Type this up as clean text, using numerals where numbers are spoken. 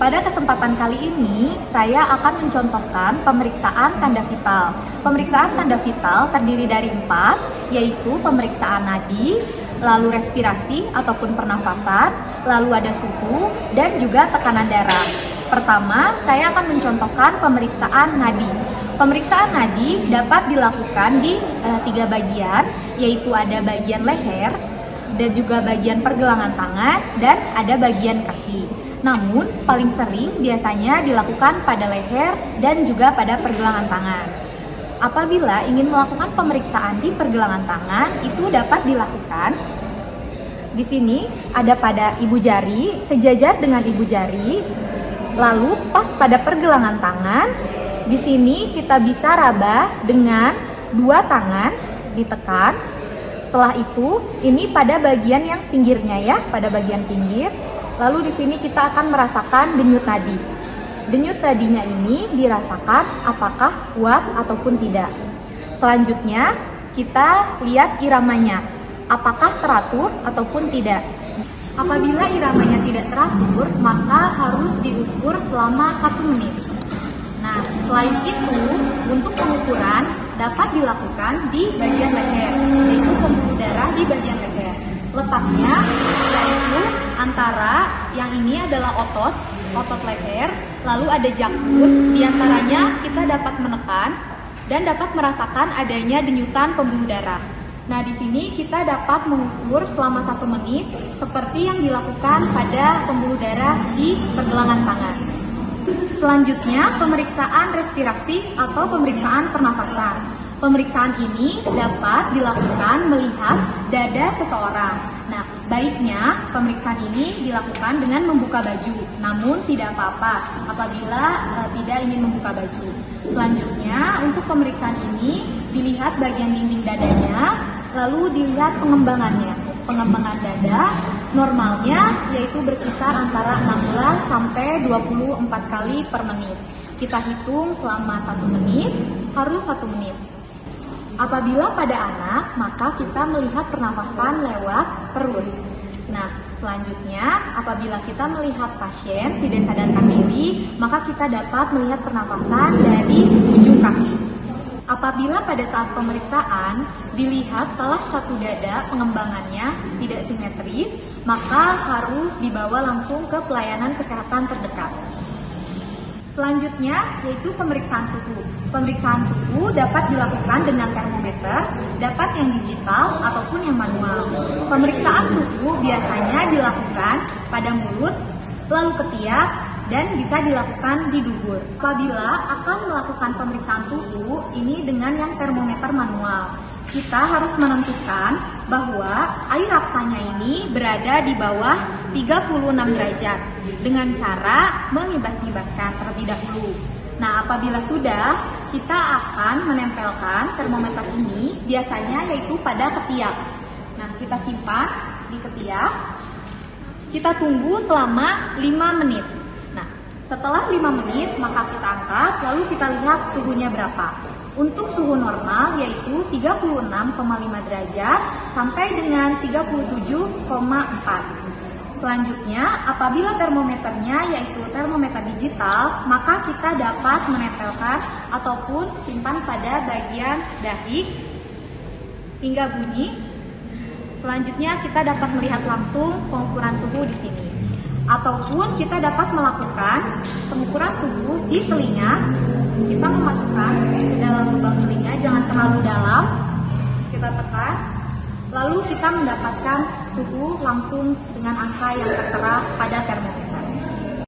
Pada kesempatan kali ini, saya akan mencontohkan pemeriksaan tanda vital. Pemeriksaan tanda vital terdiri dari 4, yaitu pemeriksaan nadi, lalu respirasi ataupun pernafasan, lalu ada suhu, dan juga tekanan darah. Pertama, saya akan mencontohkan pemeriksaan nadi. Pemeriksaan nadi dapat dilakukan di 3 bagian, yaitu ada bagian leher, dan juga bagian pergelangan tangan, dan ada bagian kaki. Namun, paling sering biasanya dilakukan pada leher dan juga pada pergelangan tangan. Apabila ingin melakukan pemeriksaan di pergelangan tangan, itu dapat dilakukan. Di sini ada pada ibu jari, sejajar dengan ibu jari. Lalu pas pada pergelangan tangan, di sini kita bisa raba dengan 2 tangan ditekan. Setelah itu, ini pada bagian yang pinggirnya ya, pada bagian pinggir. Lalu di sini kita akan merasakan denyut nadi. Denyut nadinya ini dirasakan apakah kuat ataupun tidak. Selanjutnya kita lihat iramanya, apakah teratur ataupun tidak. Apabila iramanya tidak teratur, maka harus diukur selama 1 menit. Nah, selain itu, untuk pengukuran dapat dilakukan di bagian leher, yaitu pembuluh darah di bagian leher. Letaknya yaitu antara yang ini adalah otot leher, lalu ada jakun. Di antaranya kita dapat menekan dan dapat merasakan adanya denyutan pembuluh darah. Nah, di sini kita dapat mengukur selama 1 menit seperti yang dilakukan pada pembuluh darah di pergelangan tangan. Selanjutnya, pemeriksaan respirasi atau pemeriksaan pernafasan. Pemeriksaan ini dapat dilakukan melihat dada seseorang. Nah, baiknya pemeriksaan ini dilakukan dengan membuka baju, namun tidak apa-apa apabila tidak ingin membuka baju. Selanjutnya, untuk pemeriksaan ini dilihat bagian dinding dadanya, lalu dilihat pengembangannya. Pengembangan dada normalnya yaitu berkisar antara 16 sampai 24 kali per menit. Kita hitung selama 1 menit, harus 1 menit. Apabila pada anak, maka kita melihat pernafasan lewat perut. Nah, selanjutnya apabila kita melihat pasien tidak sadarkan diri, maka kita dapat melihat pernafasan dari ujung kaki. Apabila pada saat pemeriksaan dilihat salah satu dada pengembangannya tidak simetris, maka harus dibawa langsung ke pelayanan kesehatan terdekat. Selanjutnya yaitu pemeriksaan suhu. Pemeriksaan suhu dapat dilakukan dengan termometer, dapat yang digital ataupun yang manual. Pemeriksaan suhu biasanya dilakukan pada mulut, lalu ketiak, dan bisa dilakukan di dubur. Apabila akan melakukan pemeriksaan suhu, ini dengan yang termometer manual. Kita harus menentukan bahwa air raksanya ini berada di bawah 36 derajat dengan cara mengibas-ngibaskan terlebih dahulu. Nah, apabila sudah, kita akan menempelkan termometer ini biasanya yaitu pada ketiak. Nah, kita simpan di ketiak. Kita tunggu selama 5 menit. Nah, setelah 5 menit maka kita angkat, lalu kita lihat suhunya berapa. Untuk suhu normal yaitu 36,5 derajat sampai dengan 37,4. Selanjutnya, apabila termometernya yaitu termometer digital, maka kita dapat menempelkan ataupun simpan pada bagian dahi hingga bunyi. Selanjutnya, kita dapat melihat langsung pengukuran suhu di sini. Ataupun kita dapat melakukan pengukuran suhu di telinga. Kita memasukkan ke dalam lubang telinga, jangan terlalu dalam. Kita tekan, lalu kita mendapatkan suhu langsung dengan angka yang tertera pada termometer.